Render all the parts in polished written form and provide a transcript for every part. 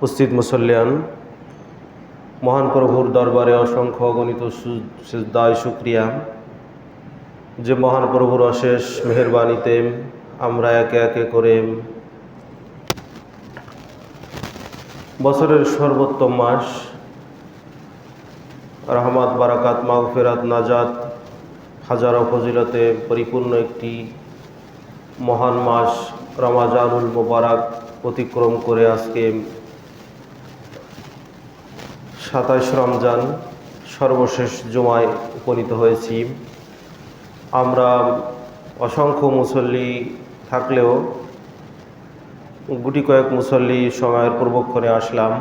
উপস্থিত মুসল্লিয়ান, মহান প্রভুর দরবারে অসংখ্য অগণিত সিজদায় শুকরিয়া যে মহান প্রভুর অশেষ মেহেরবানিতে আমরা একে একে করে বছরের সর্বোত্তম মাস রহমত, বারাকাত, মাগফিরাত, নাজাত, হাজারো ফজিলতে পরিপূর্ণ একটি মহান মাস রমাজানুল মুবারক অতিক্রম করে আজকে 27 রমজান সর্বশেষ জুমায় উপনীত হয়েছি। আমরা অসংখ্য মুসল্লি থাকলেও গুটি কয়েক মুসল্লি সময়ের পূর্বক্ষণে আসলাম,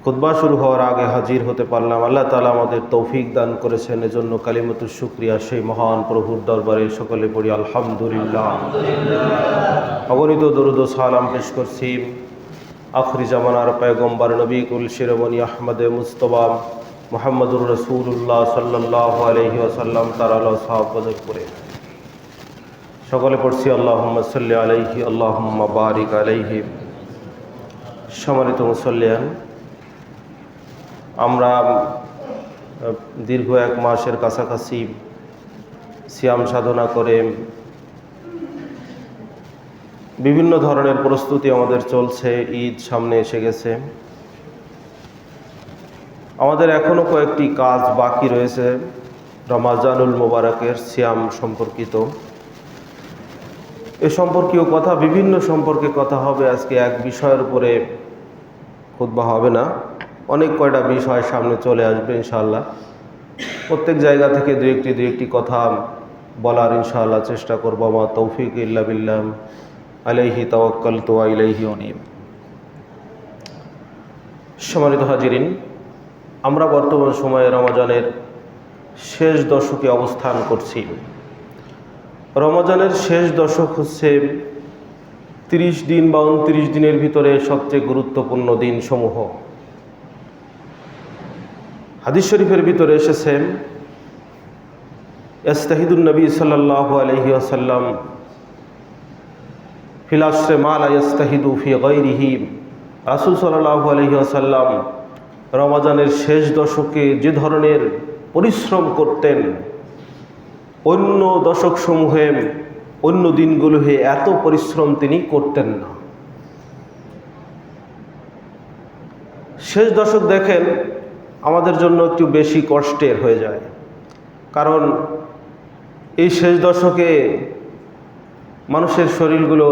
খুতবা শুরু হওয়ার আগে হাজির হতে পারলাম। আল্লাহ তাআলা আমাদের তৌফিক দান করেছেন, এজন্য কালিমাতুশ শুকরিয়া সেই মহান প্রভুর দরবারে সকলে পড়ি আলহামদুলিল্লাহ। অগণিত দরুদ ও সালাম পেশ করছি আখরি জামানার পয়গম্বর নবী কুল শিরোমণি আহমদে মুস্তফা মুহাম্মদুর রাসূলুল্লাহ সাল্লাল্লাহু আলাইহি ওয়াসাল্লাম তার আলা সাহাবাদের উপরে। সকলে পড়ছি আল্লাহুম্মা সাল্লি আলাইহি আল্লাহুম্মা বারিক আলাইহি। সম্মানিত মুসল্লিয়ান, আমরা দীর্ঘ এক মাসের কাছাকাছি সিয়াম সাধনা করে বিভিন্ন ধরনের প্রস্তুতি আমাদের চলছে। ঈদ সামনে এসে গেছে, আমাদের এখনও কয়েকটি কাজ বাকি রয়েছে রমাজানুল মুবারকের সিয়াম সম্পর্কিত। এ সম্পর্কীয় কথা, বিভিন্ন সম্পর্কে কথা হবে। আজকে এক বিষয়ের উপরে খুতবা হবে না, অনেক কয়টা বিষয় সামনে চলে আসবে ইনশাআল্লাহ। প্রত্যেক জায়গা থেকে দু একটি কথা বলার ইনশাআল্লাহ চেষ্টা করব। মা তৌফিক ইল্লা বিল্লাহ, আলাইহি তাওয়াক্কালতু ওয়া ইলাইহি উনীব। সম্মানিত হাজিরিন, আমরা বর্তমান সময়ে রমজানের শেষ দশকে অবস্থান করছি। রমজানের শেষ দশক হচ্ছে 30 দিন বা 29 দিনের ভিতরে সবচেয়ে গুরুত্বপূর্ণ দিনসমূহ। হাদিস শরীফের ভিতরে এসেছে ইস্তাহিদুন নবী সাল্লাল্লাহু আলাইহি ওয়াসাল্লাম ফিল আশরে মা লা ইস্তাহিদু ফি গায়রিহি। রাসূল সাল্লাল্লাহু আলাইহি ওয়াসাল্লাম রমজানের শেষ দশকে যে ধরনের পরিশ্রম করতেন, অন্য দশকসমূহে অন্য দিনগুলোতে এত পরিশ্রম তিনি করতেন না। শেষ দশক দেখেন আমাদের জন্য একটু বেশি কষ্টের হয়ে যায়, কারণ এই শেষ দশকে মানুষের শরীরগুলো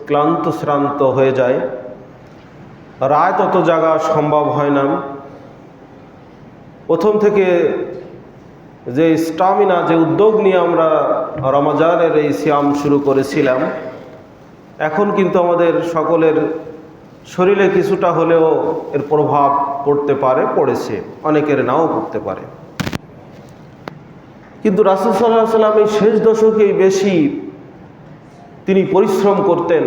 ক্লান্ত শ্রান্ত হয়ে যায়, রাত অত জাগা সম্ভব হয় না। প্রথম থেকে যে স্টামিনা, যে উদ্যোগ নিয়ে আমরা রমজানের এই সিয়াম শুরু করেছিলাম, এখন কিন্তু আমাদের সকলের শরীরে কিছুটা হলেও এর প্রভাব পড়তে পারে, পড়েছে, অনেকের নাও পড়তে পারে। কিন্তু রাসূল সাল্লাল্লাহু আলাইহি ওয়াসাল্লাম এই শেষ দশকেই বেশি তিনি পরিশ্রম করতেন।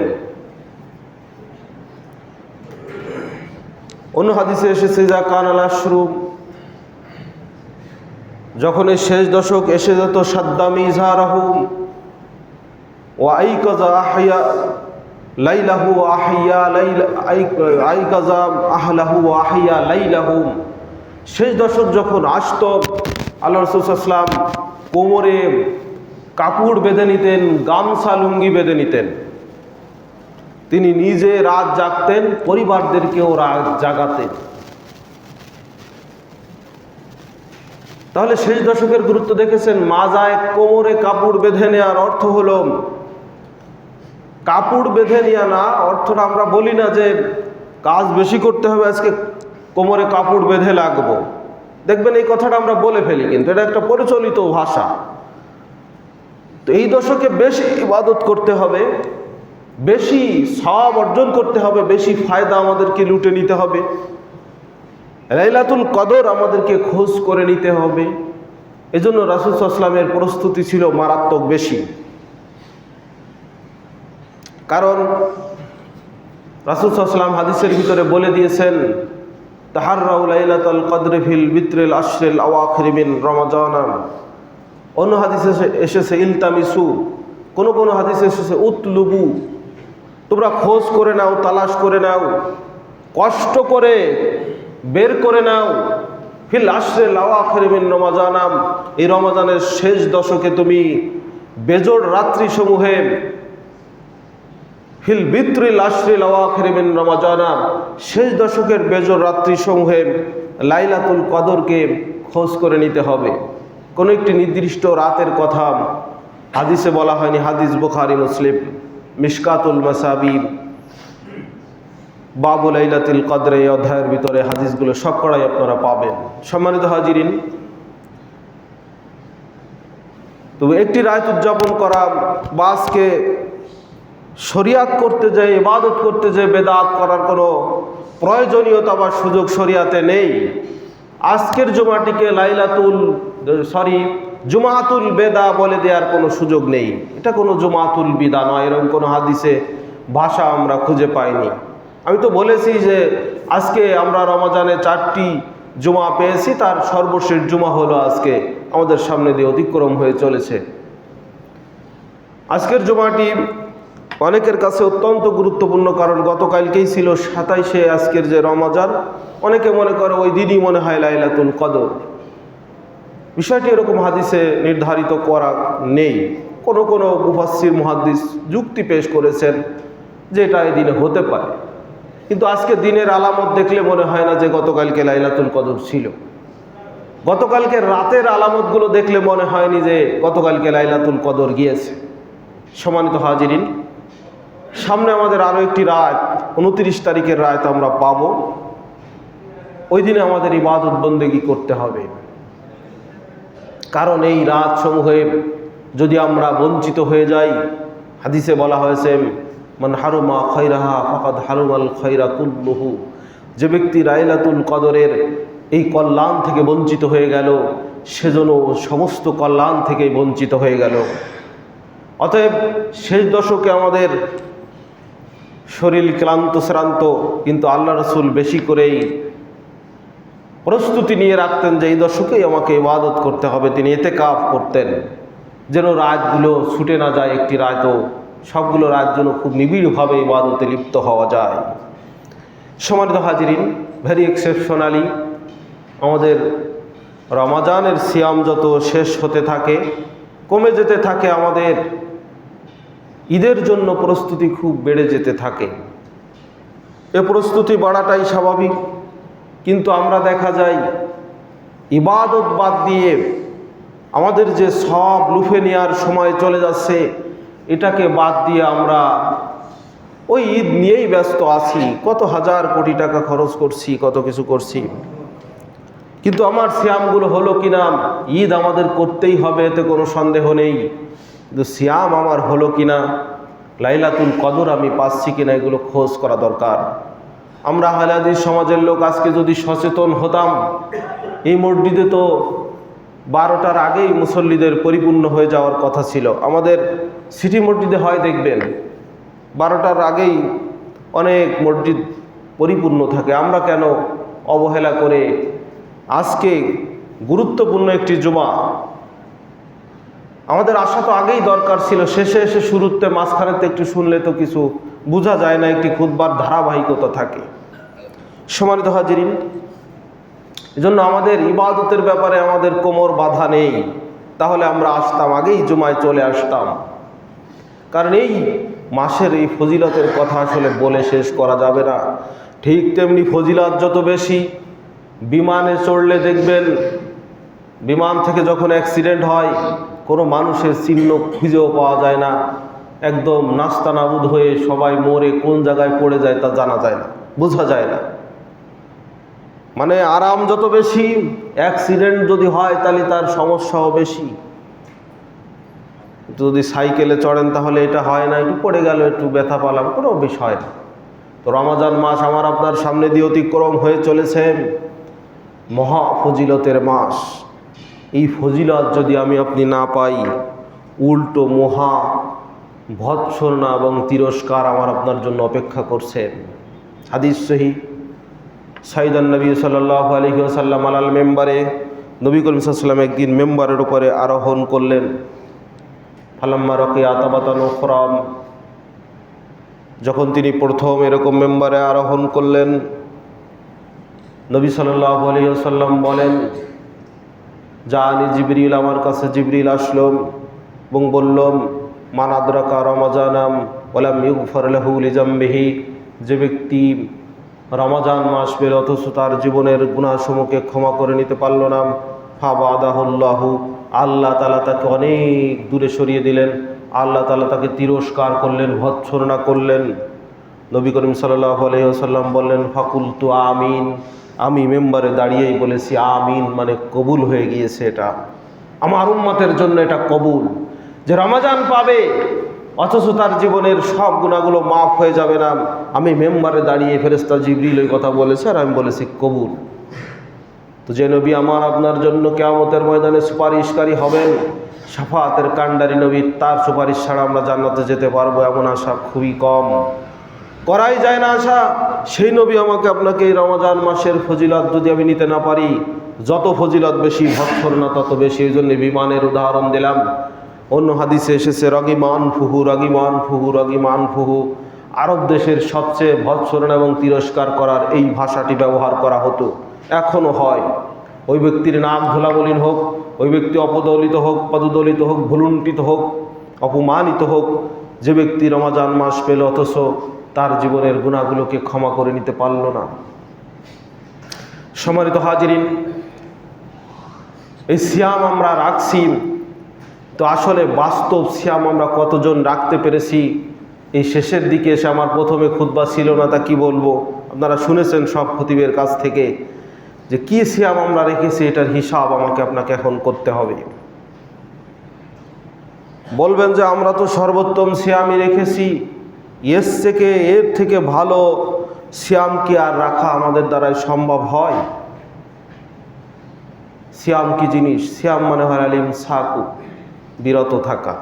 অন্য হাদিসে এসেছে যা কানাল আশরু, যখন এই শেষ দশক এসে যেত, সাদ্দামি ইজহারাহু ওয়া আইকাযা আহইয়া লাইলাহু আহইয়া আইকাযা আহলাহু আহইয়া লাইলাহু। শেষ দশক যখন আসত, আল্লাহ রাসূল সাল্লাল্লাহু আলাইহি ওয়াসাল্লাম কোমরে কাপড় বেঁধে নিতেন, গামছা লুঙ্গি বেঁধে নিতেন। তিনি নিজে রাত জাগতেন, পরিবারদেরকেও রাত জাগাতেন। তাহলে শেষ দশকের গুরুত্ব দেখেছেন। মাজায় কোমরে কাপড় বেঁধে নেওয়ার অর্থ হলো, কাপড় বেঁধে নেওয়া না, অর্থটা আমরা বলি না যে কাজ বেশি করতে হবে, আজকে কোমরে কাপড় বেঁধে লাগবো। দেখবেন এই কথাটা আমরা বলে ফেলি, কিন্তু এটা একটা পরিচালিত ভাষা। তো এই দশকে বেশি ইবাদত করতে হবে, বেশি সওয়াব অর্জন করতে হবে, বেশি ফায়দা আমাদেরকে লুটে নিতে হবে, লাইলাতুল কদর আমাদেরকে খোঁজ করে নিতে হবে। এজন্য রাসূল সাল্লাল্লাহু আলাইহি ওয়াসাল্লামের প্রস্তুতি ছিল মারাত্মক বেশি। কারণ রাসূল সাল্লাল্লাহু আলাইহি ওয়াসাল্লাম হাদিসের ভিতরে বলে দিয়েছেন, তাহাররাউ লাইলাতুল কদর ফিল বিত্রিল আশরিল আওয়াখির মিন রমাজান। অন্য হাদিসে এসেছে ইলতামিসু, কোনো হাদিসে এসেছে উতলুবু, তোমরা খোঁজ করে নাও, তালাশ করে নাও কষ্ট করে বের করে নাও ফিল আশরিল আওয়াখির মিন রমাজানাম, এই রমজানের শেষ দশকে তুমি বেজোড় রাত্রি সমূহে ফিল বিত্রিল আশরিল আওয়াখির মিন রমাজানাম, শেষ দশকের বেজোড় রাত্রি সমূহে লাইলাতুল কদরকে খোঁজ করে নিতে হবে। কোনো একটি নির্দিষ্ট রাতের কথা হাদিসে বলা হয়নি। হাদিস বুখারী মুসলিম মিশকাতুল মাসাবি বাবু লাইলাতুল কদর এই অধ্যায়ের ভিতরে হাদিসগুলো সবকটাই আপনারা পাবেন। সম্মানিত হাজিরিন, তো একটি রাত উদযাপন করা বা আজকে শরিয়াত করতে যায়, ইবাদত করতে যায় বেদাত করার কোনো প্রয়োজনীয়তা বা সুযোগ শরিয়াতে নেই। আজকের জুমাটিকে জুমাতুল বেদা বলে দেওয়ার কোনো সুযোগ নেই। এটা কোনো জুমাতুল বিদা নয়, এরকম কোনো হাদিসে ভাষা আমরা খুঁজে পাইনি। আমি তো বলেছি যে আজকে আমরা রমজানে 4টি জুমা পেয়েছি, তার সর্বশেষ জুমা হলো আজকে আমাদের সামনে দিয়ে অতিক্রম হয়ে চলেছে। আজকের জুমাটি অনেকের কাছে অত্যন্ত গুরুত্বপূর্ণ, কারণ গতকালকেই ছিল 27শে আজকের যে রমজান। অনেকে মনে করে ওই দিনই মনে হয় লাইলাতুল কদর। বিষয়টি এরকম হাদিসে নির্ধারিত করা নেই। কোনো কোনো মুফাসসির মুহাদ্দিস যুক্তি পেশ করেছেন যে এটা এই দিনে হতে পারে, কিন্তু আজকে দিনের আলামত দেখলে মনে হয় না যে গতকালকে লাইলাতুল কদর ছিল। গতকালকে রাতের আলামতগুলো দেখলে মনে হয়নি যে গতকালকে লাইলাতুল কদর গিয়েছে। সম্মানিত হাজিরিন, সামনে আমাদের আরও একটি রাত 29 তারিখের রাত আমরা পাবো। ওই দিনে আমাদের ইবাদত বন্দেগী করতে হবে, কারণ এই রাত সমূহে যদি আমরা বঞ্চিত হয়ে যাই, হাদিসে বলা হয়েছে মান হারুমা খৈরাহা ফাকাদ হারুমাল খৈরা কুল্লুহু, যে ব্যক্তি লাইলাতুল কদরের এই কল্যাণ থেকে বঞ্চিত হয়ে গেল, সেজন্য সমস্ত কল্যাণ থেকে বঞ্চিত হয়ে গেল। অতএব শেষ দশকে আমাদের শরীর ক্লান্ত শ্রান্ত, কিন্তু আল্লাহ রসুল বেশি করেই প্রস্তুতি নিয়ে রাখতেন যে এই দশকেই আমাকে ইবাদত করতে হবে। তিনি ইতিকাফ করতেন যেন রাতগুলো ছুটে না যায়, একটি রাতও, সবগুলো রাত যেন খুব নিবিড়ভাবে ইবাদতে লিপ্ত হওয়া যায়। সম্মানিত হাজিরিন, ভেরি এক্সেপশনালি আমাদের রমাজানের সিয়াম যত শেষ হতে থাকে, কমে যেতে থাকে, আমাদের ঈদের জন্য প্রস্তুতি খুব বেড়ে যেতে থাকে। এ প্রস্তুতি বাড়াটাই স্বাভাবিক, কিন্তু আমরা দেখা যায় ইবাদত বাদ দিয়ে আমাদের যে সব লুফে নেওয়ার সময় চলে যাচ্ছে, এটাকে বাদ দিয়ে আমরা ওই ঈদ নিয়েই ব্যস্ত আছি। কত হাজার কোটি টাকা খরচ করছি, কত কিছু করছি, কিন্তু আমার সিয়ামগুলো হলো কিনা। ঈদ আমাদের করতেই হবে, এতে কোনো সন্দেহ নেই, কিন্তু সিয়াম আমার হলো কিনা, লাইলাতুল কদর আমি পাচ্ছি কিনা, এগুলো খোঁজ করা দরকার। আমরা আহলে হাদিস সমাজের লোক আজকে যদি সচেতন হতাম, এই মসজিদে তো 12টার আগেই মুসল্লিদের পরিপূর্ণ হয়ে যাওয়ার কথা ছিল। আমাদের সিটি মসজিদে হয় দেখবেন 12টার আগেই অনেক মসজিদ পরিপূর্ণ থাকে। আমরা কেন অবহেলা করে আজকে গুরুত্বপূর্ণ একটি জুমা, আমাদের আসা তো আগেই দরকার ছিল, শেষে এসে শুরুতে মাঝখানেতে একটু শুনলে তো কিছু বোঝা যায় না, একটি খুতবার ধারাবাহিকতা থাকে। সম্মানিত হাজিরিন, এজন্য আমাদের ইবাদতের ব্যাপারে আমাদের কোমর বাধা নেই, তাহলে আমরা আসতাম, আগেই জুমায় চলে আসতাম। কারণ এই মাসের এই ফজিলতের কথা আসলে বলে শেষ করা যাবে না। ঠিক তেমনি ফজিলত যত বেশি, বিমানে চড়লে দেখবেন বিমান থেকে যখন অ্যাক্সিডেন্ট হয়, কোনো মানুষের চিহ্ন খুঁজেও পাওয়া যায় না, একদম নাস্তানাবুদ হয়ে সবাই মরে কোন জায়গায় পড়ে যায় তা জানা যায় না, বোঝা যায় না। মানে আরাম যত বেশি, অ্যাক্সিডেন্ট যদি হয় তাহলে তার সমস্যাও বেশি। যদি সাইকেলে চড়েন তাহলে এটা হয় না, একটু পড়ে গেল, একটু ব্যথা পেলাম, কোনো বিষয় না। তো রমজান মাস আমার আপনার সামনে দিয়ে অতিক্রম হয়ে চলেছে, মহা ফজিলতের মাস। এই ফজিলত যদি আমি আপনি না পাই, উল্টো মহা ভৎসনা এবং তিরস্কার আমার আপনার জন্য অপেক্ষা করছে। হাদিস সহিহ, সাইদান নবী সাল্লাল্লাহু আলাইহি ওয়াসাল্লাম আলাল মেম্বারে, নবী করিম সাল্লাল্লাহু আলাইহি ওয়াসাল্লাম একদিন মেম্বারের উপরে আরোহণ করলেন। ফালাম্মা রাকিয়া তাবাতান উখরাম, যখন তিনি প্রথম এরকম মেম্বারে আরোহণ করলেন, নবী সাল্লাল্লাহু আলাইহি ওয়াসাল্লাম বলেন, জানি জিবরিল, আমার কাছে জিবরিল আসলো এবং বলল, মান আদরাকা রমাজানাম ওয়ালাম ইগফার লাহু লিজামবিহি, যে ব্যক্তি রমজান মাস পেল অথচ তার জীবনের গুনাহসমূহকে ক্ষমা করে নিতে পারল না, ফাবাদাহুল্লাহু, আল্লাহ তাআলা তাকে অনেক দূরে সরিয়ে দিলেন, আল্লাহ তাআলা তাকে তিরস্কার করলেন, ভৎসনা করলেন। নবী করিম সাল্লাল্লাহু আলাইহি ওয়াসাল্লাম বললেন, ফাকুলতু আমিন, আমি মেম্বারে দাঁড়িয়েই বলেছি আমিন, মানে কবুল হয়ে গিয়েছে, এটা আমার উম্মতের জন্য এটা কবুল। যে রমজান পাবে অথচ তার জীবনের সব গুনাহগুলো মাফ হয়ে যাবে না, আমি মেম্বারে দাঁড়িয়ে ফেরেশতা জিবরিল ওই কথা বলেছে আর আমি বলেছি কবুল। তো যে নবী আমার আপনার জন্য কিয়ামতের ময়দানে সুপারিশকারী হবেন, শাফাআতের কাণ্ডারি নবী, তার সুপারিশ ছাড়া আমরা জান্নাতে যেতে পারবো এমন আশা খুবই কম, করাই যায় না আশা। সেই নবী আমাকে আপনাকে এই রমজান মাসের ফজিলত যদি আমি নিতে না পারি, যত ফজিলত বেশি ভৎসনা তত বেশি, এই জন্য বিমানের উদাহরণ দিলাম। অন্য হাদিসে এসেছে রগিমান ফুহু, রগিমান ফুহু, রগিমান ফুহু। আরব দেশের সবচেয়ে ভৎসনা এবং তিরস্কার করার এই ভাষাটি ব্যবহার করা হতো, এখনও হয়। ওই ব্যক্তির নাম ধুলামলিন হোক, ওই ব্যক্তি অপদলিত হোক, পদদলিত হোক, ভুলুণ্ঠিত হোক, অপমানিত হোক, যে ব্যক্তি রমজান মাস পেল অথচ তার জীবনের গুনাহগুলোকে ক্ষমা করে নিতে পারল না। সম্মানিত হাজিরিন, এই সিয়াম আমরা রাখছি, তো আসলে বাস্তব সিয়াম আমরা কতজন রাখতে পেরেছি? এই শেষের দিকে এসে, আমার প্রথমে খুতবা ছিল না, তা কি বলবো, আপনারা শুনেছেন সব খতিবের কাছ থেকে যে কি সিয়াম আমরা রেখেছি, এটার হিসাব আমাকে আপনাকে এখন করতে হবে। বলবেন যে আমরা তো সর্বোত্তম সিয়ামই রেখেছি, এর থেকে ভালো সিয়াম কি আর রাখা আমাদের দ্বারাই সম্ভব হয়? সিয়াম কি জিনিস? সিয়াম মানে হয় আলিম সাকু, বিরত থাকা।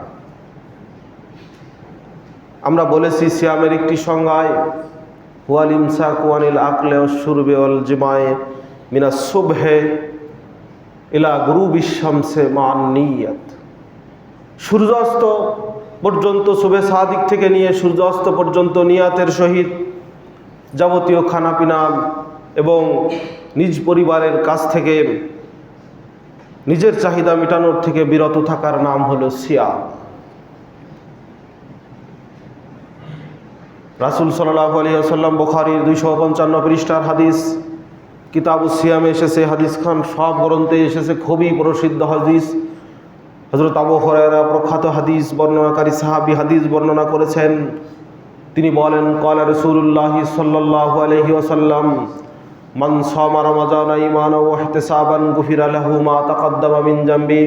আমরা বলেছি সিয়ামের একটি সংজ্ঞায়, হুয়াল ইমসাকু আনিল আকলি ওয়াশ শুরবি ওয়াল জিমা'i মিনাস সুবহি ইলা গুরুবিশ শামসি মা'আন নিয়াত। সূর্যাস্ত পর্যন্ত, শুভে সাদিক থেকে নিয়ে সূর্যাস্ত পর্যন্ত নিয়াতের সহিত যাবতীয় খানাপিনা এবং নিজ পরিবারের কাছ থেকে নিজের চাহিদা মেটানোর থেকে বিরত থাকার নাম হলো সিয়াম। রাসূল সাল্লাল্লাহু আলাইহি ওয়াসাল্লাম, বুখারীর 255 পৃষ্ঠার হাদিস, কিতাবুস সিয়ামে এসেছে, হাদিস খান সব গ্রন্থে এসেছে, খুবই প্রসিদ্ধ হাদিস। হযরত আবু হুরায়রা প্রখ্যাত হাদিস বর্ণনাকারী সাহাবী হাদিস বর্ণনা করেছেন। তিনি বলেন, ক্বালা রাসূলুল্লাহ সাল্লাল্লাহু আলাইহি ওয়াসাল্লাম, মান সামা রমাজানা ঈমানান ওয়া ইহতিসাবান গুফিরা লাহু মা তাকাদ্দামা মিন যামবি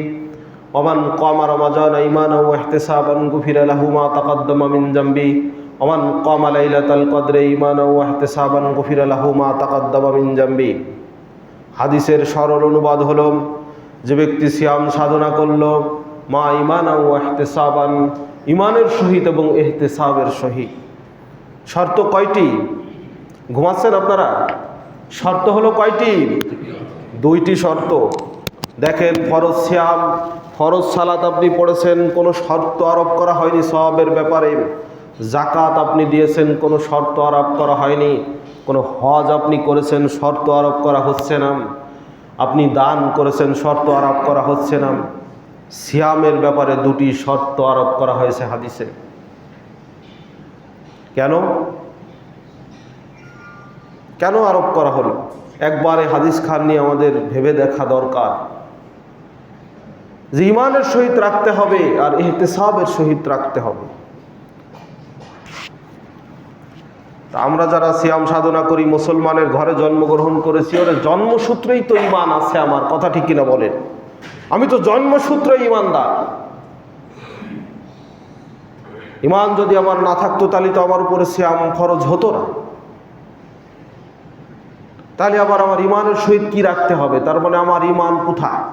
ওয়া মান ক্বামা রমাজানা ঈমানান ওয়া ইহতিসাবান গুফিরা লাহু মা তাকাদ্দামা মিন যামবি ওয়া মান ক্বামা লাইলাতাল কদরি ঈমানান ওয়া ইহতিসাবান গুফিরা লাহু মা তাকাদ্দামা মিন যামবি। হাদিসের সরল অনুবাদ হলো, যে ব্যক্তি সিয়াম সাধনা করল মা ঈমানান ওয়া ইহতিসাবান, ঈমানের সহিত এবং ইহতিসাবের সহিত। শর্ত কয়টি? ঘুমাচ্ছেন আপনারা? শর্ত হলো কয়টি? 2টি শর্ত। দেখেন, ফরজ সিয়াম, ফরজ সালাত আপনি পড়েছেন, কোনো শর্ত আরোপ করা হয়নি সওয়াবের ব্যাপারে। যাকাত আপনি দিয়েছেন, কোনো শর্ত আরোপ করা হয়নি। কোনো হজ আপনি করেছেন, শর্ত আরোপ করা হচ্ছে না। আপনি দান করেছেন, শর্ত আরোপ করা হচ্ছে না। সিয়ামের ব্যাপারে 2টি শর্ত আরোপ করা হয়েছে হাদিসে। কেন কেন আরোপ করা হলো? একবারে হাদিস খান নিয়ে আমাদের ভেবে দেখা দরকার যে ঈমানের সহিত রাখতে হবে আর ইহতিসাবের সহিত রাখতে হবে। আমরা যারা সিয়াম সাধনা করি, মুসলমানের ঘরে জন্মগ্রহণ করেছি, ওর জন্মসূত্রেই তো ঈমান আছে আমার, কথা ঠিক কিনা বলেন? আমি তো জন্মসূত্রে ঈমানদার। ঈমান যদি আমার না থাকতো তাহলে তো আমার উপরে সিয়াম ফরজ হতো না। তাহলে আবার আমার ঈমানের সহিত কি রাখতে হবে? তার মানে আমার ঈমান কোথায়?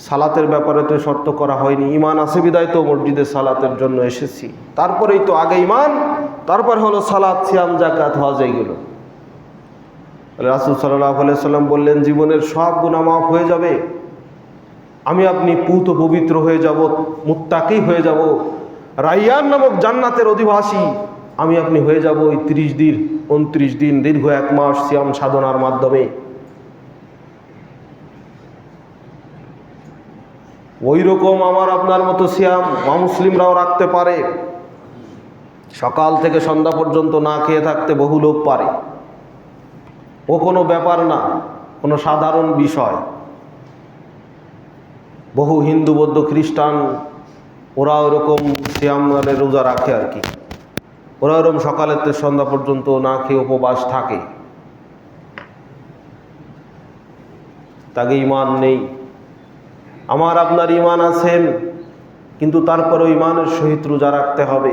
সালাতের ব্যাপারে তো শর্ত করা হয়নি, ঈমান আছে বিদায় তো মসজিদে সালাতের জন্য এসেছি। তারপরেই তো আগে ঈমান, তারপর হলো সালাত, সিয়াম, যাকাত, হজ, এইগুলো। রাসূল সাল্লাল্লাহু আলাইহি ওয়াসাল্লাম বললেন, জীবনের সব গুনাহ মাফ হয়ে যাবে, আমি আপনি পুত পবিত্র হয়ে যাব, মুত্তাকি হয়ে যাব, রাইয়ান নামক জান্নাতের অধিবাসী আমি আপনি হয়ে যাব ওই 30 দিন 29 দিন দীর্ঘ 1 মাস সিয়াম সাধনার মাধ্যমে ওই রকম আমার আপনার মতো সিয়াম মুসলিমরাও রাখতে পারে। সকাল থেকে সন্ধ্যা পর্যন্ত না খেয়ে থাকতে বহু লোক পারে। ও কোনো ব্যাপার না, কোনো সাধারণ বিষয়। বহু হিন্দু, বৌদ্ধ, খ্রিস্টান ওরা ওরকম সিয়াম মানে রোজা রাখে আর কি। ওরা ওরকম সকালের থেকে সন্ধ্যা পর্যন্ত না খেয়ে উপবাস থাকে। তাকে ইমান নেই। আমার আপনার ইমান আছেন, কিন্তু তারপরেও ইমানের সহিত রোজা রাখতে হবে।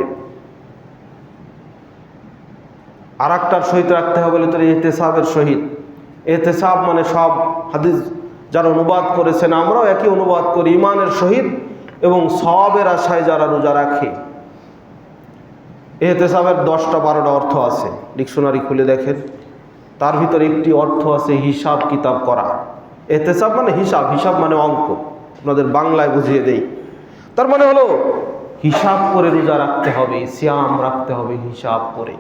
আর একটার সহিত রাখতে হবে বলে তোর ইহতেসাবের সহিত। ইহতেসাব মানে সব হাদিস যারা অনুবাদ করেছেন, আমরাও একই অনুবাদ করি, ইমানের সহিত এবং সওয়াবের আশায় যারা রোজা রাখে। ইহতেসাবের 10টা-12টা অর্থ আছে, ডিকশনারি খুলে দেখেন। তার ভিতরে একটি অর্থ আছে হিসাব কিতাব করা। ইহতেসাব মানে হিসাব, হিসাব মানে অঙ্ক। আপনাদের বাংলায় বুঝিয়ে দেই। তার মানে হলো হিসাব করে রোজা রাখতে হবে, সিয়াম রাখতে হবে হিসাব করে।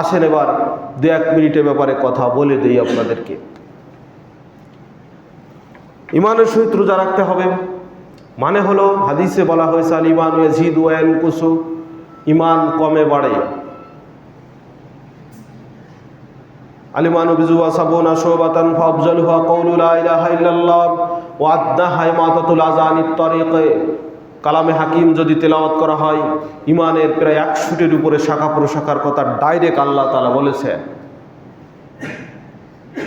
আসেন এবার 2-1 মিনিটের ব্যাপারে কথা বলে দেই আপনাদেরকে। ইমানের সহিত রোজা রাখতে হবে মানে হলো, হাদিসে বলা হয়েছে আল ঈমানু ইয়াজিদু ওয়া ইয়ানকুসু, ইমান কমে বাড়ে। আল ঈমানু বিজুয়া সাবুনা শুবাতান ফাআফজালুহা কাউলু লা ইলাহা ইল্লাল্লাহ ওয়া আদনাহা ইমাতাতুল আযানিত তরিকে। কালামে হাকিম যদি তেলাওয়াত করা হয়, ইমানের প্রায় 100টির উপরে শাখা প্রশাখার কথা ডাইরেক্ট আল্লাহ তাআলা বলেছেন।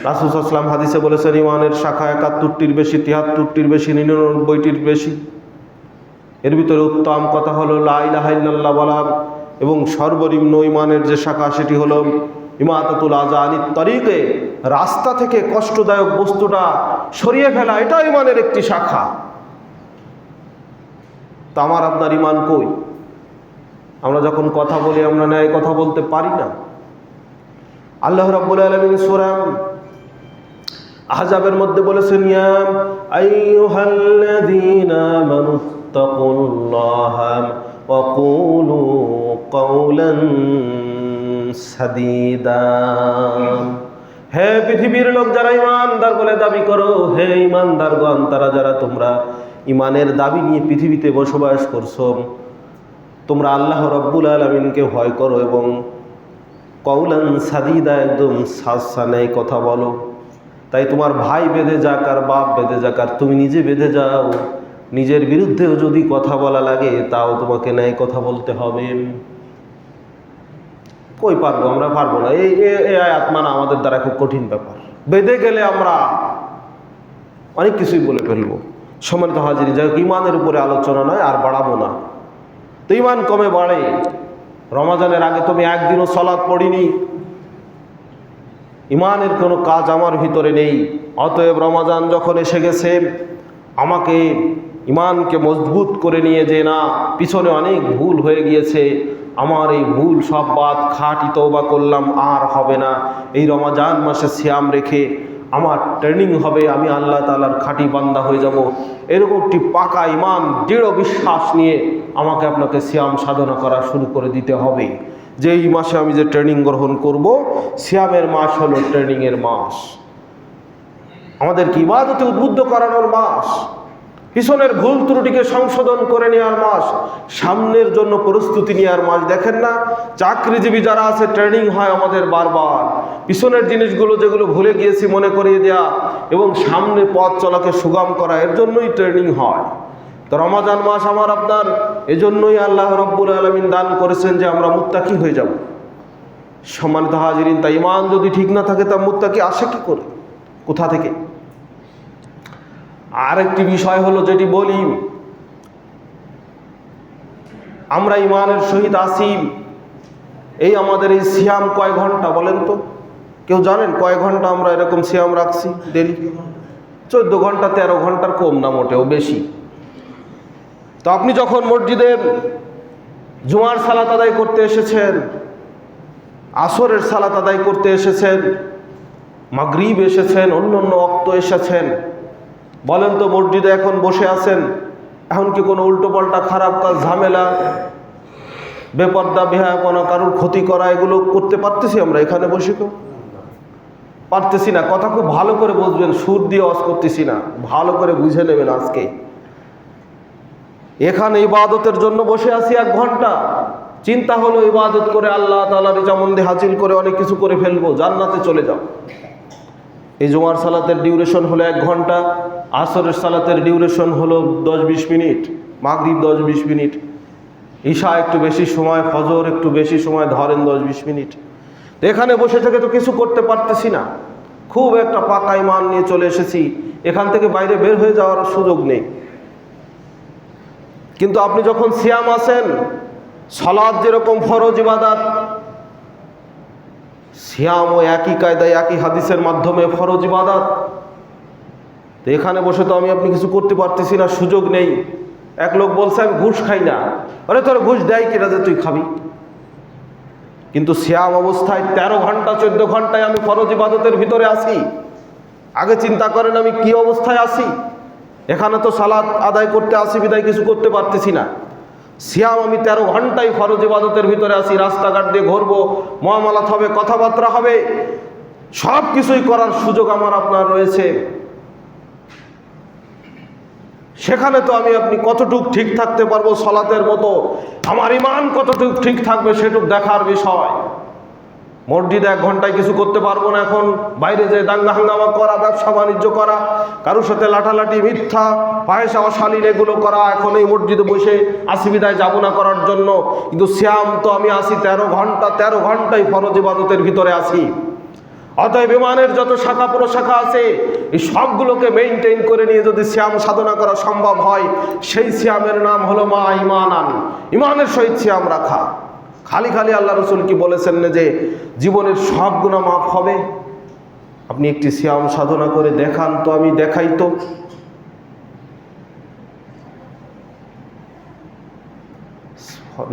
রাসূল সাল্লাল্লাহু আলাইহি ওয়াসাল্লাম হাদিসে বলেছেন ইমানের শাখা 71টির বেশি, 73টির বেশি, 99টির বেশি। এর ভিতরে উত্তম কথা হলো লা ইলাহা ইল্লাল্লাহ বলা, এবং সর্বনিম্ন ইমানের যে শাখা সেটি হলো ইমাতাতুল আযানিত তরিকে, রাস্তা থেকে কষ্টদায়ক বস্তুটা সরিয়ে ফেলা। এটা ইমানের একটি শাখা। তা আমার আপনার ইমান কই? আমরা যখন কথা বলি আমরা ন্যায় কথা বলতে পারি না। আল্লাহ রাব্বুল আলামিন সূরা আহজাবের মধ্যে বলেছেন ইয়া আইয়ুহাল্লাযীনা আমানুত্তাকুল্লাহা ওয়া কুলু কাওলান সাদীদা। হে পৃথিবীর লোক যারা ঈমানদার বলে দাবি করো, হে ঈমানদারগণ, তারা যারা তোমরা ঈমানের দাবি নিয়ে পৃথিবীতে বসবাস করছো, তোমরা আল্লাহ রাব্বুল আলামিনকে ভয় করো এবং কওলান সাদীদা, একদম সাসানাই কথা বলো। তাই তোমার ভাই বেঁধে যাক আর বাপ বেঁধে যাক আর তুমি নিজে বেঁধে যাও, নিজের বিরুদ্ধেও যদি কথা বলা লাগে তাও তোমাকে ন্যায় কথা বলতে হবে। কই পারবো? আমরা পারবো না। এই আয়াত মানা আমাদের দ্বারা খুব কঠিন ব্যাপার। বেঁধে গেলে আমরা অনেক কিছুই বলে ফেলবো। সম্মানিত হাজির, যাই হোক, ইমানের উপরে আলোচনা নয়, আর বাড়াবো না। তো ইমান কমে বাড়ে। রমজানের আগে তুমি একদিনও সালাত পড়িনি, ইমানের কোনো কাজ আমার ভিতরে নেই। অতএব রমজান যখন এসে গেছে, আমাকে ইমানকে মজবুত করে নিয়ে যে না, পিছনে অনেক ভুল হয়ে গিয়েছে, আমার এই ভুল সব বাদ, খাঁটি তওবা করলাম, আর হবে না। এই রমজান মাসে সিয়াম রেখে আমার ট্রেনিং হবে, আমি আল্লাহ তাআলার খাঁটি বান্দা হয়ে যাব। এরকম একটি পাকা ইমান, দৃঢ় বিশ্বাস নিয়ে আমাকে আপনাকে সিয়াম সাধনা করা শুরু করে দিতে হবে। যে এই মাসে আমি যে ট্রেনিং গ্রহণ করব, সিয়ামের মাস হলো ট্রেনিংয়ের মাস, আমাদেরকে ইবাদতে উদ্বুদ্ধ করানোর মাস, পিছনের ভুল ত্রুটিকে সংশোধন করে নেওয়ার মাস, সামনের জন্য প্রস্তুতি নেওয়ার মাস। দেখেন না, চাকরিজীবী যারা আছে, ট্রেনিং হয় আমাদের বারবার, পিছনের জিনিসগুলো যেগুলো ভুলে গিয়েছি মনে করিয়ে দেওয়া এবং সামনে পথ চলাকে সুগম করা, এর জন্যই ট্রেনিং হয়। তো রমজান মাস আমার আপনার এজন্যই আল্লাহ রাব্বুল আলামিন দান করেছেন যে আমরা মুত্তাকি হয়ে যাব। সম্মানিত হাজিরিন, তাই ইমান যদি ঠিক না থাকে তা মুত্তাকি আসে কি করে, কোথা থেকে? আরেকটি বিষয় হলো যেটি বলি, আমরা ইমানের সহিত আসি, এই আমাদের এই সিয়াম কয় ঘন্টা বলেন তো? কেউ জানেন কয় ঘন্টা আমরা এরকম সিয়াম রাখছি ডেলি? 14 ঘন্টা, 13 ঘন্টার কম না, মোটেও বেশি। তো আপনি যখন মসজিদে জুমার সালাত আদায় করতে এসেছেন, আসরের সালাত আদায় করতে এসেছেন, মাগরিব এসেছেন, অন্য অন্য ওয়াক্ত এসেছেন, বলেন তো মসজিদে এখন বসে আছেন, এখন কি কোনো উল্টো পাল্টা খারাপ কাজ, ঝামেলা বেপর্দা বেহায়াপনা, কারোর ক্ষতি করা, এগুলো করতে পারতেছি আমরা এখানে বসে? কেউ পারতেছি না। কথা খুব ভালো করে বুঝবেন, সুর দিয়ে ওয়াজ করতেছি না, ভালো করে বুঝে নেবেন। আজকে এখানে ইবাদতের জন্য বসে আছি 1 ঘন্টা, চিন্তা হলো ইবাদত করে আল্লাহ তাআলার রিজামন্দি হাসিল করে অনেক কিছু করে ফেলবো, জান্নাতে চলে যাও। এই জুমার সালাতের ডিউরেশন হলো 1 ঘন্টা, আসরের সালাতের ডিউরেশন হলো 10-20 মিনিট, মাগরিব 10-20 মিনিট, ঈশা একটু বেশি সময়, ফজর একটু বেশি সময়, ধরেন 10-20 মিনিট। তো এখানে বসে থেকে তো কিছু করতে পারতেছি না, খুব একটা পাকা ঈমান নিয়ে চলে এসেছি, এখান থেকে বাইরে বের হয়ে যাওয়ার সুযোগ নেই। কিন্তু আপনি যখন সিয়াম আছেন, সালাত যেরকম ফরজ ইবাদত, সিয়ামও একই কায়দায় একই হাদিসের মাধ্যমে ফরজ ইবাদত। তো এখানে বসে তো আপনি কিছু করতে পারতেছি না, সুযোগ নেই। এক লোক বলছে আমি ঘুষ খাই না, আরে তোর ঘুষ দেয় কিনা যে তুই খাবি? কিন্তু সিয়াম অবস্থায় 13 ঘন্টা 14 ঘন্টায় আমি ফরজ ইবাদতের ভিতরে আছি। আগে চিন্তা করেন আমি কি অবস্থায় আছি। এখানে তো সালাত আদায় করতে আসি বিদায় কিছু করতে পারতেছি না। সিয়াম আমি 13 ঘন্টায় ফরজ ইবাদতের ভিতরে আছি, রাস্তাঘাট দিয়ে ঘুরবো, মুআমালাত হবে, কথাবার্তা হবে, সব কিছুই করার সুযোগ আমার আপনার রয়েছে। সেখানে তো আপনি কতটুক ঠিক থাকতে পারবো সালাতের মতো, আমার ঈমান কতটুক ঠিক থাকবে সেটুক দেখার বিষয়। মসজিদে 1 ঘন্টায় কিছু করতে পারবো না, এখন বাইরে যে দাঙ্গা হাঙ্গামা করা, ব্যবসা বাণিজ্য করা, কারোর সাথে লাঠালাঠি, মিথ্যা, ফাহেসা অশালীন এগুলো করা, এখন এই মসজিদে বসে আসি বিদায় যাবো না করার জন্য। কিন্তু সিয়াম তো আমি আসি 13 ঘন্টা, 13 ঘন্টায় ফরজ ইবাদতের ভিতরে আসি। অতএব ঈমানের যত শাখা প্রশাখা আছে এই সবগুলোকে মেইনটেইন করে নিয়ে যদি সিয়াম সাধনা করা সম্ভব হয়, সেই সিয়ামের নাম হলো মা ঈমানান, ঈমানের সহিত সিয়াম রাখা। খালি খালি আল্লাহ রসুল কি বলেছেন না যে জীবনের সব গুনাহ মাফ হবে? আপনি একটি সিয়াম সাধনা করে দেখান তো, আমি দেখাই তো।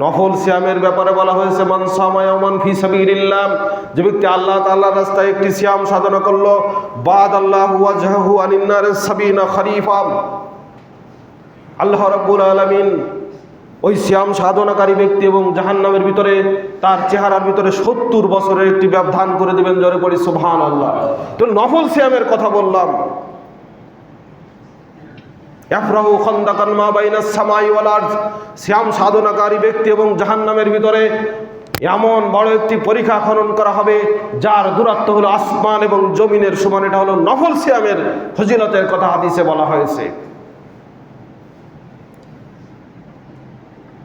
নফল সিয়ামের ব্যাপারে বলা হয়েছে মান সামা ইয়াওমান ফি সাবিলিল্লাহ, যে ব্যক্তি আল্লাহ তাআলার রাস্তায় একটি সিয়াম সাধনা করলো, বাদাল্লাহু ওয়াজহাহু আনিন নারিস 70 খরিফা, আল্লাহ রাব্বুল আলামিন ওই সিয়াম সাধনাকারী ব্যক্তি এবং জাহান্নামের ভিতরে তার চেহারার ভিতরে 70 বছরের একটি ব্যবধান করে দিবেন। জোরে পড়ি সুবহানাল্লাহ। তো নফল সিয়ামের কথা বললাম। ইয়াফরাহু খান্দাকান মা বাইনাস সামাই ওয়াল আরদ, সিয়াম সাধনাকারী ব্যক্তি এবং জাহান্নামের ভিতরে এমন বড় একটি পরীক্ষা খনন করা হবে যার দূরত্ব হলো আসমান এবং জমিনের সমান। এটা হলো নফল সিয়ামের ফজিলতের কথা হাদিসে বলা হয়েছে।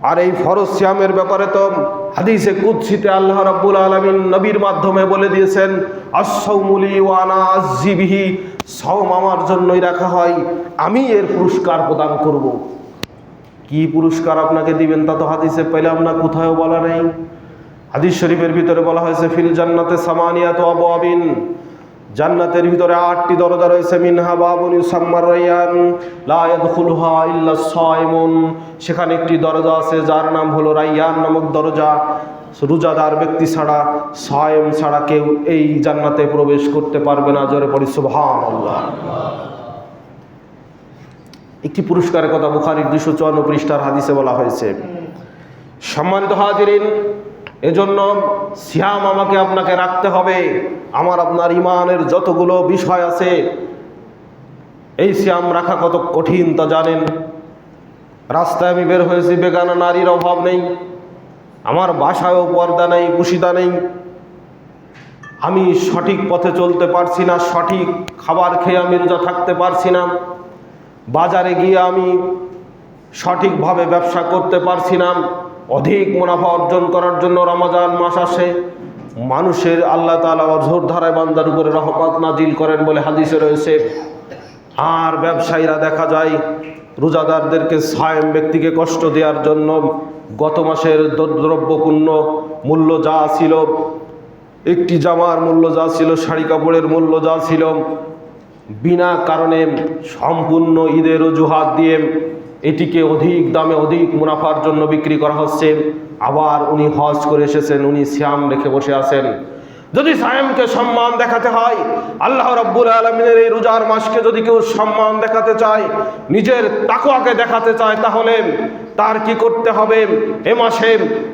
আর এই ফরজ সিয়ামের ব্যাপারে তো হাদিসে কুদসিতে আল্লাহ রাব্বুল আলামিন নবীর মাধ্যমে বলে দিয়েছেন, আস-সাওমু লি ওয়া আনা আজজি বিহি, সাওম আমার জন্যই রাখা হয়, আমি এর পুরস্কার প্রদান করব। কি পুরস্কার আপনাকে দিবেন তা তো হাদিসে পেলাম না, কোথাও বলা নেই। হাদিস শরীফের ভিতরে বলা হয়েছে ফিল জান্নাতে সামানিয়াতু আবওয়াবিন, জান্নাতের ভিতরে 8টি দরজা রয়েছে। মিনহা বাবুন ইউসাম্মার রায়্যান লা ইয়াদখুলুহা ইল্লা সাইমুন, সেখানে একটি দরজা আছে যার নাম হলো রায়্যান নামক দরজা। রোজাদার ব্যক্তি ছাড়া, সায়েম ছাড়া কেউ এই জান্নাতে প্রবেশ করতে পারবে না। জোরে পড়ি সুবহানাল্লাহ। একটি পুরস্কারের কথা বুখারীর 254 পৃষ্ঠার হাদিসে বলা হয়েছে। সম্মানিত হাজিরিন, এজন্য সিয়াম আমাকে আপনাকে রাখতে হবে। আমার আপনার ঈমানের যতগুলো বিষয় আছে, এই সিয়াম রাখা কত কঠিন তা জানেন। রাস্তায় আমি বের হয়েছি, বেগানা নারীর অভাব নেই, আমার বাসায়ও পর্দা নেই, পুশিদা নেই, আমি সঠিক পথে চলতে পারছি না, সঠিক খাবার খেয়ে আমি রোজা থাকতে পারছি না, বাজারে গিয়ে আমি সঠিকভাবে ব্যবসা করতে পারছি না। অধিক মুনাফা অর্জন করার জন্য রমজান মাস আসে, মানুষের আল্লাহ তাআলা অঝোর ধারায় বান্দার উপরে রহমত নাজিল করেন বলে হাদিসে রয়েছে। আর ব্যবসায়ীরা দেখা যায় রোজাদারদেরকে, সায়েম ব্যক্তিকে কষ্ট দেওয়ার জন্য গত মাসের দ্রব্যপূর্ণ মূল্য যা ছিল, একটি জামার মূল্য যা ছিল, শাড়ি কাপড়ের মূল্য যা ছিল, বিনা কারণে সম্পূর্ণ ঈদের অজুহাত দিয়ে এটিকে অধিক দামে অধিক মুনাফার জন্য বিক্রি করা হচ্ছে। আবার উনি হজ করে এসেছেন, উনি সিয়াম রেখে বসে আছেন। যদি সায়েমকে সম্মান দেখাতে হয়, আল্লাহ রাব্বুল আলামিনের এই রোজার মাসকে যদি কেউ সম্মান দেখাতে চায়, নিজের তাকওয়াকে দেখাতে চায়, তাহলে তার কি করতে হবে? এ মাসে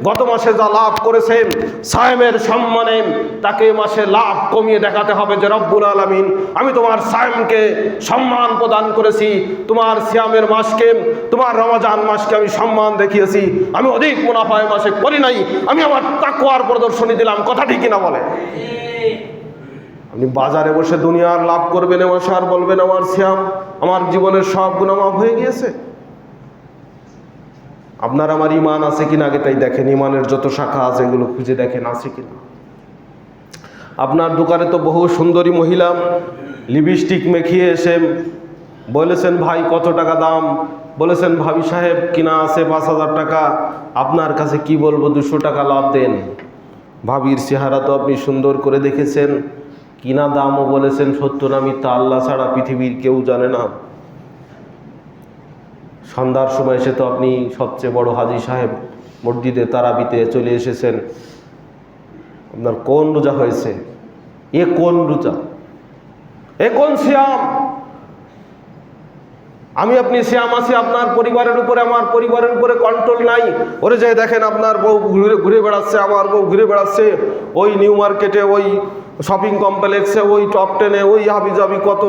গত মাসে যা লাভ করেছেন সায়েমের সম্মানে তাকে এ মাসে লাভ কমিয়ে দেখাতে হবে যে রব্বুল আলামিন আমি তোমার সায়েমকে সম্মান প্রদান করেছি, তোমার সিয়ামের মাসকে, তোমার রমজান মাসকে আমি সম্মান দেখিয়েছি, আমি অধিক মুনাফা এ মাসে করি নাই, আমি আমার তাকওয়ার প্রদর্শনী দিলাম। কথা ঠিক কিনা বলে? আপনি বাজারে বসে দুনিয়ার লাভ করবেন এ মাসে আর বলবেন আমার সিয়াম, আমার জীবনের সব গুনাহ মাফ হয়ে গিয়েছে। আপনার আমার ইমান আছে কিনা আগে তাই দেখেন, ইমানের যত শাখা আছে এগুলো খুঁজে দেখেন আছে কিনা। আপনার দোকানে তো বহু সুন্দরী মহিলা লিপস্টিক মেখিয়ে এসে বলেছেন ভাই কত টাকা দাম, বলেছেন ভাবি সাহেব কিনা আছে 5,000 টাকা, আপনার কাছে কি বলবো 200 টাকা লাভ দেন। ভাবির চেহারা তো আপনি সুন্দর করে দেখেছেন, কিনা দামও বলেছেন সত্য না মিথ্যা আল্লাহ ছাড়া পৃথিবীর কেউ জানে না। সন্ধ্যার সময় এসে তো আপনি সবচেয়ে বড় হাজী সাহেব মসজিদে তারাবিতে চলে এসেছেন। আপনার কোন রোজা হয়েছে? এ কোন রোজা? এ কোন সিয়াম? আমি আপনি সিয়াম আছি, আপনার পরিবারের উপরে আমার পরিবারের উপরে কন্ট্রোল নাই। ওরে যাই দেখেন আপনার বউ ঘুরে বেড়াচ্ছে, আমার বউ ঘুরে বেড়াচ্ছে ওই নিউ মার্কেটে, ওই শপিং কমপ্লেক্সে, ওই টপ 10-এ, ওই হাবিজাবি কত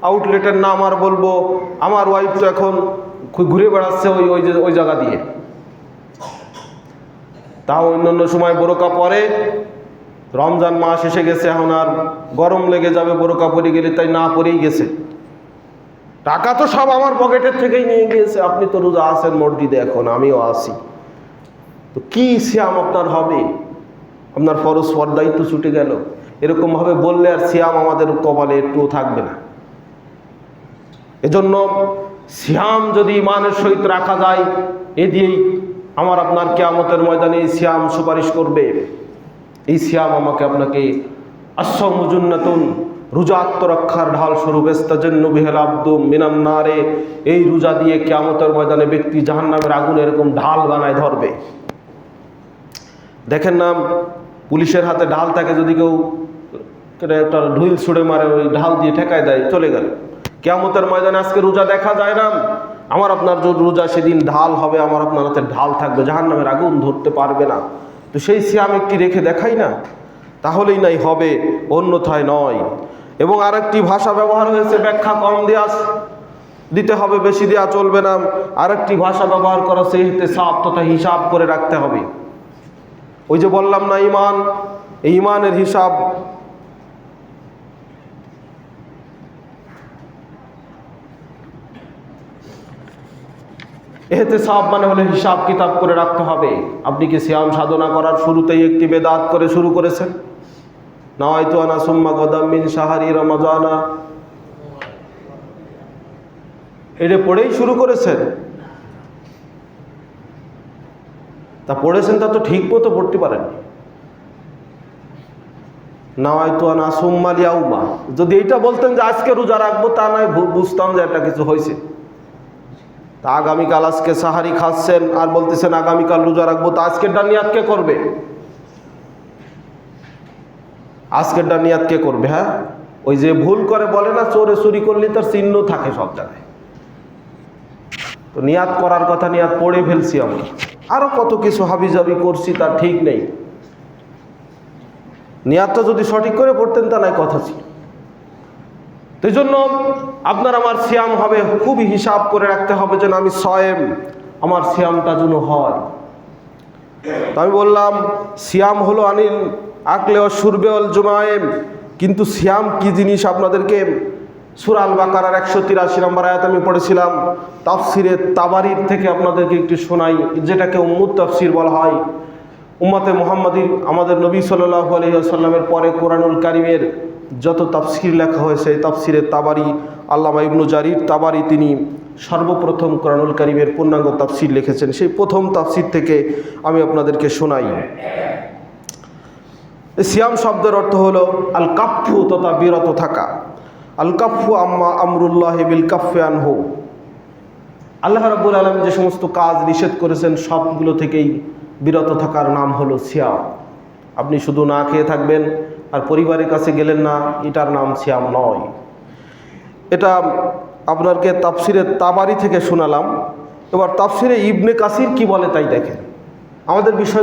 আউটলেটের নাম আর বলবো। আমার ওয়াইফ তো এখন ঘুরে বেড়াচ্ছে ওই জায়গা দিয়ে। তাও অন্যান্য সময় বোরকা পরে, রমজান মাস এসে গেছে, এখন আর গরম লেগে যাবে বোরকা পরে গেলে, তাই না পরেই গেছে। টাকা তো সব আমার পকেটের থেকেই নিয়ে গিয়েছে। আপনি তো রোজা আছেন মসজিদে, এখন আমিও আছি, তো কি সিয়াম আপনার হবে? আপনার ফরজ পর্দাই তো ছুটে গেল। এরকম ভাবে বললে আর সিয়াম আমাদের কপালে একটুও থাকবে না। এজন্য সিয়াম যদি ইমানের সহিত রাখা যায়, এ দিয়েই আমার আপনার কিয়ামতের ময়দানে এই সিয়াম সুপারিশ করবে। এই সিয়াম আমাকে আপনাকে আস-সাওমু জুন্নাতুন, রোজা আত্মরক্ষার ঢাল স্বরূপ, ইস্তাজান্নু বিহিল আবদু মিনান নারে, এই রোজা দিয়ে কিয়ামতের ময়দানে ব্যক্তি জাহান্নামের আগুন এরকম ঢাল বানায় ধরবে। দেখেন না পুলিশের হাতে ঢাল থাকে, যদি কেউ একটা ঢুইল ছুড়ে মারে, ওই ঢাল দিয়ে ঠেকায় দেয়, চলে গেল। কিয়ামতের ময়দানে আজকে রোজা দেখা যায় না, আমার আপনার যে রোজা সেদিন ঢাল হবে, আমার আপনার হাতে ঢাল থাকবে, জাহান্নামের আগুন ধরতে পারবে না। তো সেই সিয়াম একটি রেখে দেখাই না, তাহলেই নাই হবে, অন্যথায় নয়। এবং আরেকটি ভাষা ব্যবহার হয়েছে, ব্যাখ্যা কম দিতে হবে, বেশি দেওয়া চলবে না। আরেকটি ভাষা ব্যবহার করা সে ইহতিসাব তথা হিসাব করে রাখতে হবে। ওই যে বললাম না ইমান, এই ইমানের হিসাব ইহতিসাব মানে হলে হিসাব কিতাব করে রাখতে হবে। আপনি কি সিয়াম সাধনা করার শুরুতেই একটি বেদাত করে শুরু করেছেন? নাওয়াইতু আনা সুম্মা গদাম মিন শাহরি রমাজানা, এটা পড়েই শুরু করেছেন? তা পড়েছেন, তা তো ঠিক মতো পড়তে পারেন। নাওয়াইতু আনা সুম্মা লিয়াউমা, যদি এইটা বলতেন যে আজকে রোজা রাখবো, তা নয় বুঝতাম যে একটা কিছু হয়েছে। তা আগামীকাল আজকে সাহারি খাচ্ছেন আর বলতেছেন আগামীকাল রোজা রাখবো, তা আজকেরটা নিয়াত কে করবে? আজকেরটা নিয়াত কে করবে? হ্যাঁ, ওই যে ভুল করে বলে না, চোরে চুরি করলে তার চিহ্ন থাকে সব জায়গায়। তো নিয়াত করার কথা, নিয়াত পড়ে ফেলছি আমরা, আরো কত কিছু হাবিজাবি করছি, তার ঠিক নেই। নিয়াতটা যদি সঠিক করে পড়তেন তা নাই কথা ছিল। এই জন্য আপনার আমার সিয়াম হবে, খুবই হিসাব করে রাখতে হবে যেন আমি সয়েম, আমার সিয়ামটা যেন হয়। তো আমি বললাম সিয়াম হলো আনিল আকলে ও শুরবে অল জুমায়েম, কিন্তু সিয়াম কি জিনিস আপনাদেরকে সূরা আল বাকারার 183 নম্বর আয়াত আমি পড়েছিলাম, তাফসিরে তাবারির থেকে আপনাদেরকে একটু শোনাই, যেটাকে উম্মুত তাফসির বলা হয়। উম্মতে মুহাম্মাদির, আমাদের নবী সাল্লাল্লাহু আলাইহি ওয়াসাল্লামের পরে কোরআনুল কারীমের যত তাফসির লেখা হয়েছে, তাফসিরে তাবারি, আল্লামা ইবনু জারির তাবারি তিনি সর্বপ্রথম কোরআনুল কারীমের পূর্ণাঙ্গ তাফসির লিখেছেন। সেই প্রথম তাফসির থেকে আমি আপনাদেরকে শোনাই। সিয়াম শব্দের অর্থ হলো আল কাফু, তথা বিরত থাকা। আল কাফু আম্মা আমরুল্লাহি বিল কাফি আনহু, আল্লাহ রাব্বুল আলামিন যে সমস্ত কাজ নিষেধ করেছেন সবগুলো থেকেই বিরত থাকার নাম হলো সিয়াম। আপনি শুধু না খেয়ে থাকবেন আর পরিবারের কাছে গেলেন না, এটার নাম সিয়াম নয়। এটা আপনাকে তাফসিরে তাবারি থেকে শোনালাম। এবার তাফসিরে ইবনে কাসির কি বলে তাই দেখেন। আমাদের বিষয়